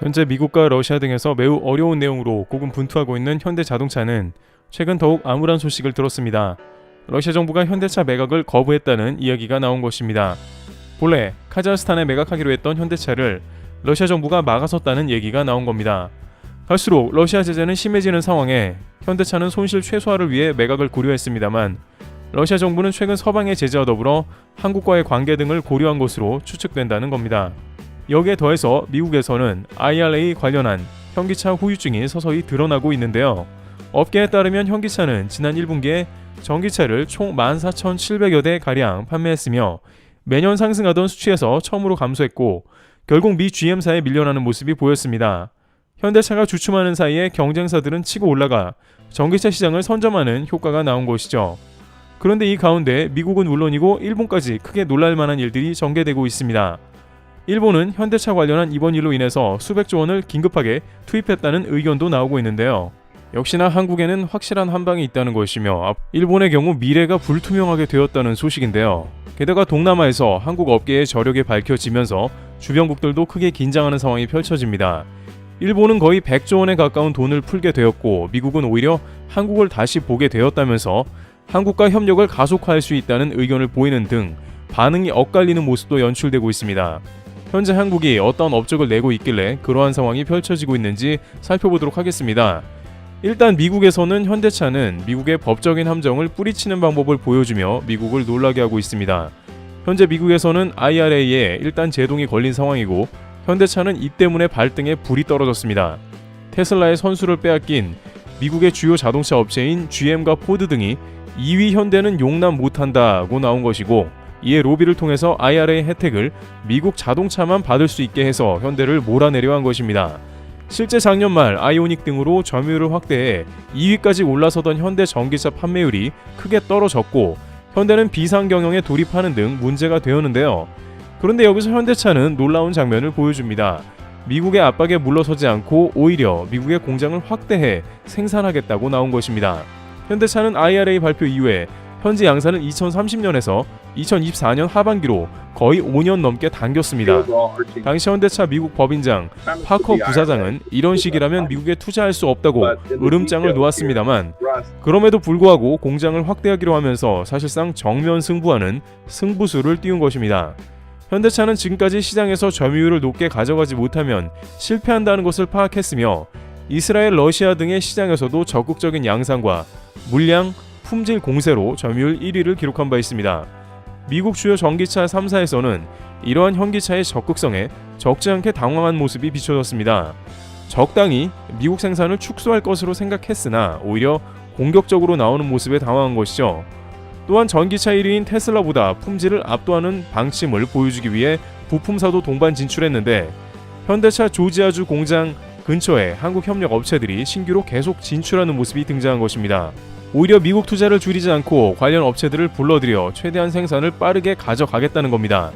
현재 미국과 러시아 등에서 매우 어려운 내용으로 고군분투하고 있는 현대자동차는 최근 더욱 암울한 소식을 들었습니다. 러시아 정부가 현대차 매각을 거부했다는 이야기가 나온 것입니다. 본래 카자흐스탄에 매각하기로 했던 현대차를 러시아 정부가 막아섰다는 얘기가 나온 겁니다. 갈수록 러시아 제재는 심해지는 상황에 현대차는 손실 최소화를 위해 매각을 고려했습니다만 러시아 정부는 최근 서방의 제재와 더불어 한국과의 관계 등을 고려한 것으로 추측된다는 겁니다. 여기에 더해서 미국에서는 IRA 관련한 현기차 후유증이 서서히 드러나고 있는데요. 업계에 따르면 현기차는 지난 1분기에 전기차를 총 14,700여 대가량 판매했으며 매년 상승하던 수치에서 처음으로 감소했고 결국 미 GM사에 밀려나는 모습이 보였습니다. 현대차가 주춤하는 사이에 경쟁사들은 치고 올라가 전기차 시장을 선점하는 효과가 나온 것이죠. 그런데 이 가운데 미국은 물론이고 일본까지 크게 놀랄만한 일들이 전개되고 있습니다. 일본은 현대차 관련한 이번 일로 인해서 수백조 원을 긴급하게 투입했다는 의견도 나오고 있는데요. 역시나 한국에는 확실한 한방이 있다는 것이며 일본의 경우 미래가 불투명하게 되었다는 소식인데요. 게다가 동남아에서 한국 업계의 저력이 밝혀지면서 주변국들도 크게 긴장하는 상황이 펼쳐집니다. 일본은 거의 100조 원에 가까운 돈을 풀게 되었고 미국은 오히려 한국을 다시 보게 되었다면서 한국과 협력을 가속화할 수 있다는 의견을 보이는 등 반응이 엇갈리는 모습도 연출되고 있습니다. 현재 한국이 어떤 업적을 내고 있길래 그러한 상황이 펼쳐지고 있는지 살펴보도록 하겠습니다. 일단 미국에서는 현대차는 미국의 법적인 함정을 뿌리치는 방법을 보여주며 미국을 놀라게 하고 있습니다. 현재 미국에서는 IRA에 일단 제동이 걸린 상황이고 현대차는 이 때문에 발등에 불이 떨어졌습니다. 테슬라의 선수를 빼앗긴 미국의 주요 자동차 업체인 GM과 포드 등이 2위 현대는 용납 못한다고 나온 것이고 이에 로비를 통해서 IRA 혜택을 미국 자동차만 받을 수 있게 해서 현대를 몰아내려 한 것입니다. 실제 작년 말 아이오닉 등으로 점유율을 확대해 2위까지 올라서던 현대 전기차 판매율이 크게 떨어졌고 현대는 비상 경영에 돌입하는 등 문제가 되었는데요. 그런데 여기서 현대차는 놀라운 장면을 보여줍니다. 미국의 압박에 물러서지 않고 오히려 미국의 공장을 확대해 생산하겠다고 나온 것입니다. 현대차는 IRA 발표 이후에 현재 양산을 2030년에서 2024년 하반기로 거의 5년 넘게 당겼습니다. 당시 현대차 미국 법인장 파커 부사장은 이런 식이라면 미국에 투자할 수 없다고 으름장을 놓았습니다만 그럼에도 불구하고 공장을 확대하기로 하면서 사실상 정면 승부하는 승부수를 띄운 것입니다. 현대차는 지금까지 시장에서 점유율을 높게 가져가지 못하면 실패한다는 것을 파악했으며 이스라엘, 러시아 등의 시장에서도 적극적인 양산과 물량, 품질 공세로 점유율 1위를 기록한 바 있습니다. 미국 주요 전기차 3사에서는 이러한 현기차의 적극성에 적지 않게 당황한 모습이 비춰졌습니다. 적당히 미국 생산을 축소할 것으로 생각했으나 오히려 공격적으로 나오는 모습에 당황한 것이죠. 또한 전기차 1위인 테슬라보다 품질을 압도하는 방침을 보여주기 위해 부품사도 동반 진출했는데 현대차 조지아주 공장 근처에 한국 협력 업체들이 신규로 계속 진출하는 모습이 등장한 것입니다. 오히려 미국 투자를 줄이지 않고 관련 업체들을 불러들여 최대한 생산을 빠르게 가져가겠다는 겁니다.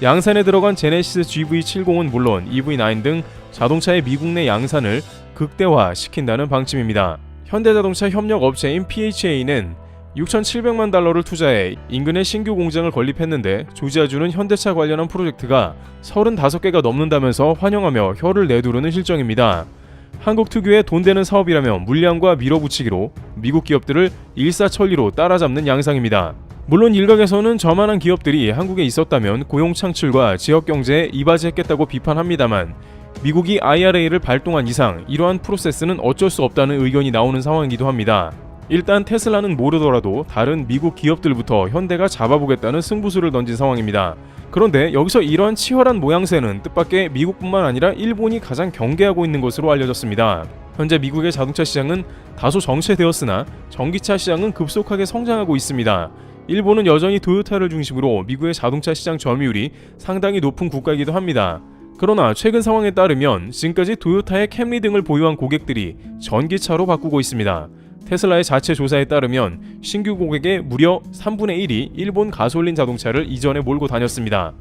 양산에 들어간 제네시스 GV70은 물론 EV9 등 자동차의 미국 내 양산을 극대화시킨다는 방침입니다. 현대자동차 협력 업체인 PHA는 6,700만 달러를 투자해 인근에 신규 공장을 건립했는데 조지아주는 현대차 관련한 프로젝트가 35개가 넘는다면서 환영하며 혀를 내두르는 실정입니다. 한국 특유의 돈 되는 사업이라면 물량과 밀어붙이기로 미국 기업들을 일사천리로 따라잡는 양상입니다. 물론 일각에서는 저만한 기업들이 한국에 있었다면 고용 창출과 지역 경제에 이바지했겠다고 비판합니다만 미국이 IRA를 발동한 이상 이러한 프로세스는 어쩔 수 없다는 의견이 나오는 상황이기도 합니다. 일단 테슬라는 모르더라도 다른 미국 기업들부터 현대가 잡아보겠다는 승부수를 던진 상황입니다. 그런데 여기서 이러한 치열한 모양새는 뜻밖의 미국뿐만 아니라 일본이 가장 경계하고 있는 것으로 알려졌습니다. 현재 미국의 자동차 시장은 다소 정체되었으나 전기차 시장은 급속하게 성장하고 있습니다. 일본은 여전히 토요타를 중심으로 미국의 자동차 시장 점유율이 상당히 높은 국가이기도 합니다. 그러나 최근 상황에 따르면 지금까지 토요타의 캠리 등을 보유한 고객들이 전기차로 바꾸고 있습니다. 테슬라의 자체 조사에 따르면 신규 고객의 무려 3분의 1이 일본 가솔린 자동차를 이전에 몰고 다녔습니다.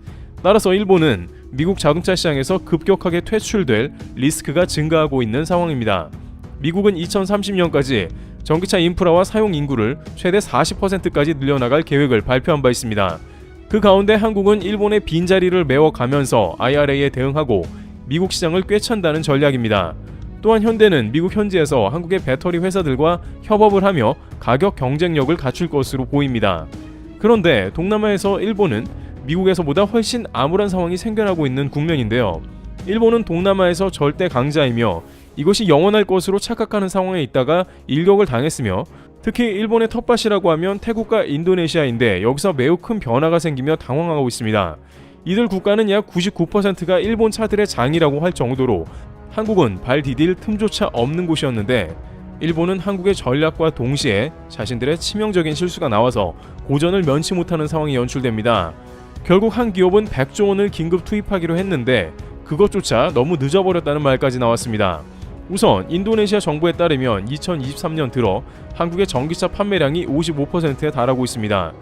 따라서 일본은 미국 자동차 시장에서 급격하게 퇴출될 리스크가 증가하고 있는 상황입니다. 미국은 2030년까지 전기차 인프라와 사용 인구를 최대 40%까지 늘려나갈 계획을 발표한 바 있습니다. 그 가운데 한국은 일본의 빈자리를 메워가면서 IRA에 대응하고 미국 시장을 꿰찬다는 전략입니다. 또한 현대는 미국 현지에서 한국의 배터리 회사들과 협업을 하며 가격 경쟁력을 갖출 것으로 보입니다. 그런데 동남아에서 일본은 미국에서보다 훨씬 암울한 상황이 생겨나고 있는 국면인데요. 일본은 동남아에서 절대 강자이며 이것이 영원할 것으로 착각하는 상황에 있다가 일격을 당했으며, 특히 일본의 텃밭이라고 하면 태국과 인도네시아인데 여기서 매우 큰 변화가 생기며 당황하고 있습니다. 이들 국가는 약 99%가 일본 차들의 장이라고 할 정도로 한국은 발 디딜 틈조차 없는 곳이었는데, 일본은 한국의 전략과 동시에 자신들의 치명적인 실수가 나와서 고전을 면치 못하는 상황이 연출됩니다. 결국 한 기업은 100조 원을 긴급 투입하기로 했는데 그것조차 너무 늦어버렸다는 말까지 나왔습니다. 우선 인도네시아 정부에 따르면 2023년 들어 한국의 전기차 판매량이 55%에 달하고 있습니다.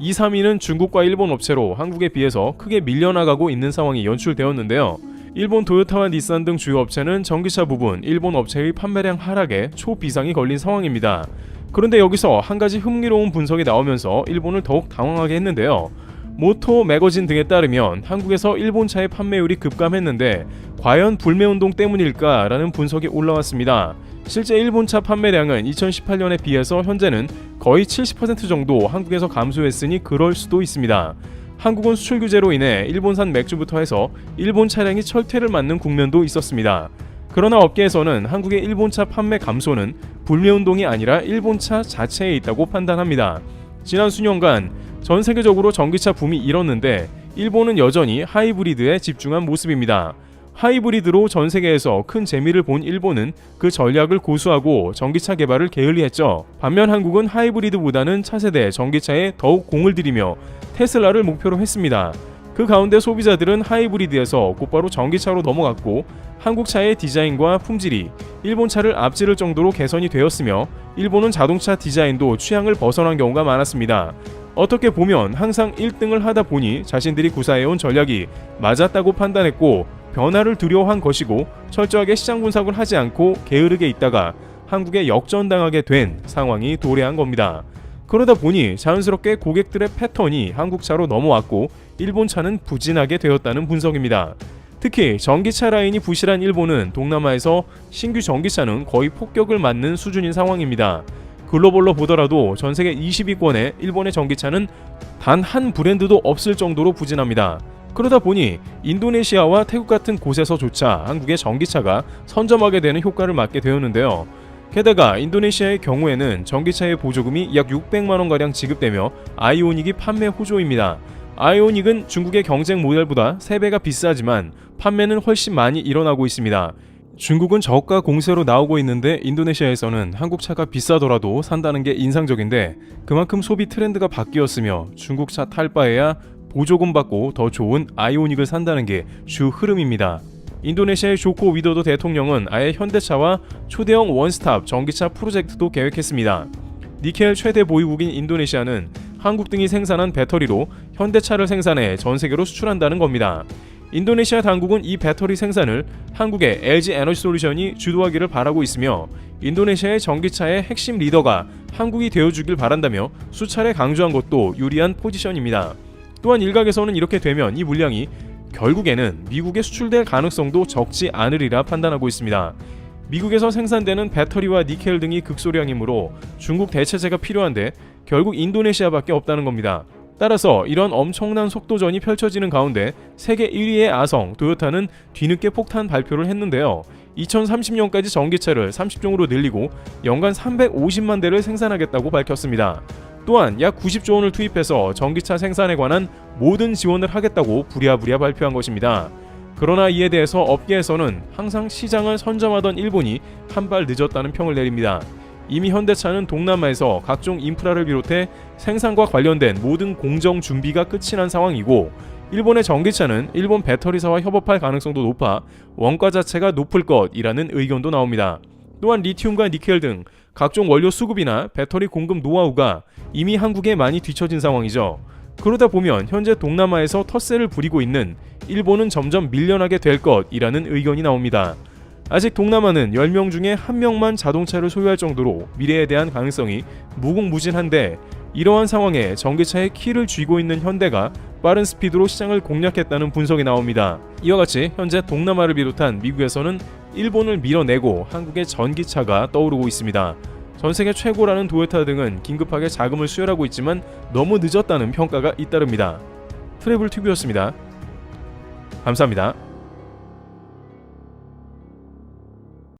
2, 3위는 중국과 일본 업체로 한국에 비해서 크게 밀려나가고 있는 상황이 연출되었는데요. 일본 도요타와 닛산 등 주요 업체는 전기차 부분 일본 업체의 판매량 하락에 초비상이 걸린 상황입니다. 그런데 여기서 한 가지 흥미로운 분석이 나오면서 일본을 더욱 당황하게 했는데요. 모토 매거진 등에 따르면 한국에서 일본 차의 판매율이 급감했는데 과연 불매운동 때문일까라는 분석이 올라왔습니다. 실제 일본차 판매량은 2018년에 비해서 현재는 거의 70% 정도 한국에서 감소했으니 그럴 수도 있습니다. 한국은 수출 규제로 인해 일본산 맥주부터 해서 일본 차량이 철퇴를 맞는 국면도 있었습니다. 그러나 업계에서는 한국의 일본차 판매 감소는 불매운동이 아니라 일본차 자체에 있다고 판단합니다. 지난 수년간 전 세계적으로 전기차 붐이 일었는데 일본은 여전히 하이브리드에 집중한 모습입니다. 하이브리드로 전 세계에서 큰 재미를 본 일본은 그 전략을 고수하고 전기차 개발을 게을리했죠. 반면 한국은 하이브리드보다는 차세대 전기차에 더욱 공을 들이며 테슬라를 목표로 했습니다. 그 가운데 소비자들은 하이브리드에서 곧바로 전기차로 넘어갔고 한국 차의 디자인과 품질이 일본 차를 앞지를 정도로 개선이 되었으며 일본은 자동차 디자인도 취향을 벗어난 경우가 많았습니다. 어떻게 보면 항상 1등을 하다 보니 자신들이 구사해온 전략이 맞았다고 판단했고 변화를 두려워한 것이고 철저하게 시장 분석을 하지 않고 게으르게 있다가 한국에 역전당하게 된 상황이 도래한 겁니다. 그러다 보니 자연스럽게 고객들의 패턴이 한국차로 넘어왔고 일본차는 부진하게 되었다는 분석입니다. 특히 전기차 라인이 부실한 일본은 동남아에서 신규 전기차는 거의 폭격을 맞는 수준인 상황입니다. 글로벌로 보더라도 전세계 20위권에 일본의 전기차는 단 한 브랜드도 없을 정도로 부진합니다. 그러다 보니 인도네시아와 태국 같은 곳에서조차 한국의 전기차가 선점하게 되는 효과를 맞게 되었는데요. 게다가 인도네시아의 경우에는 전기차의 보조금이 약 600만원가량 지급되며 아이오닉이 판매 호조입니다. 아이오닉은 중국의 경쟁 모델보다 3배가 비싸지만 판매는 훨씬 많이 일어나고 있습니다. 중국은 저가 공세로 나오고 있는데 인도네시아에서는 한국차가 비싸더라도 산다는 게 인상적인데 그만큼 소비 트렌드가 바뀌었으며 중국차 탈 바에야 보조금 받고 더 좋은 아이오닉을 산다는 게 주 흐름입니다. 인도네시아의 조코 위도도 대통령은 아예 현대차와 초대형 원스톱 전기차 프로젝트도 계획했습니다. 니켈 최대 보유국인 인도네시아는 한국 등이 생산한 배터리로 현대차를 생산해 전 세계로 수출한다는 겁니다. 인도네시아 당국은 이 배터리 생산을 한국의 LG 에너지 솔루션이 주도하기를 바라고 있으며 인도네시아의 전기차의 핵심 리더가 한국이 되어주길 바란다며 수차례 강조한 것도 유리한 포지션입니다. 또한 일각에서는 이렇게 되면 이 물량이 결국에는 미국에 수출될 가능성도 적지 않으리라 판단하고 있습니다. 미국에서 생산되는 배터리와 니켈 등이 극소량이므로 중국 대체제가 필요한데 결국 인도네시아밖에 없다는 겁니다. 따라서 이런 엄청난 속도전이 펼쳐지는 가운데 세계 1위의 아성 도요타는 뒤늦게 폭탄 발표를 했는데요. 2030년까지 전기차를 30종으로 늘리고 연간 350만 대를 생산하겠다고 밝혔습니다. 또한 약 90조 원을 투입해서 전기차 생산에 관한 모든 지원을 하겠다고 부랴부랴 발표한 것입니다. 그러나 이에 대해서 업계에서는 항상 시장을 선점하던 일본이 한 발 늦었다는 평을 내립니다. 이미 현대차는 동남아에서 각종 인프라를 비롯해 생산과 관련된 모든 공정 준비가 끝이 난 상황이고 일본의 전기차는 일본 배터리사와 협업할 가능성도 높아 원가 자체가 높을 것이라는 의견도 나옵니다. 또한 리튬과 니켈 등 각종 원료 수급이나 배터리 공급 노하우가 이미 한국에 많이 뒤처진 상황이죠. 그러다 보면 현재 동남아에서 텃세를 부리고 있는 일본은 점점 밀려나게 될 것이라는 의견이 나옵니다. 아직 동남아는 10명 중에 1명만 자동차를 소유할 정도로 미래에 대한 가능성이 무궁무진한데 이러한 상황에 전기차의 키를 쥐고 있는 현대가 빠른 스피드로 시장을 공략했다는 분석이 나옵니다. 이와 같이 현재 동남아를 비롯한 미국에서는 일본을 밀어내고 한국의 전기차가 떠오르고 있습니다. 전 세계 최고라는 도요타 등은 긴급하게 자금을 수혈하고 있지만 너무 늦었다는 평가가 잇따릅니다. 트래블 튜브였습니다. 감사합니다.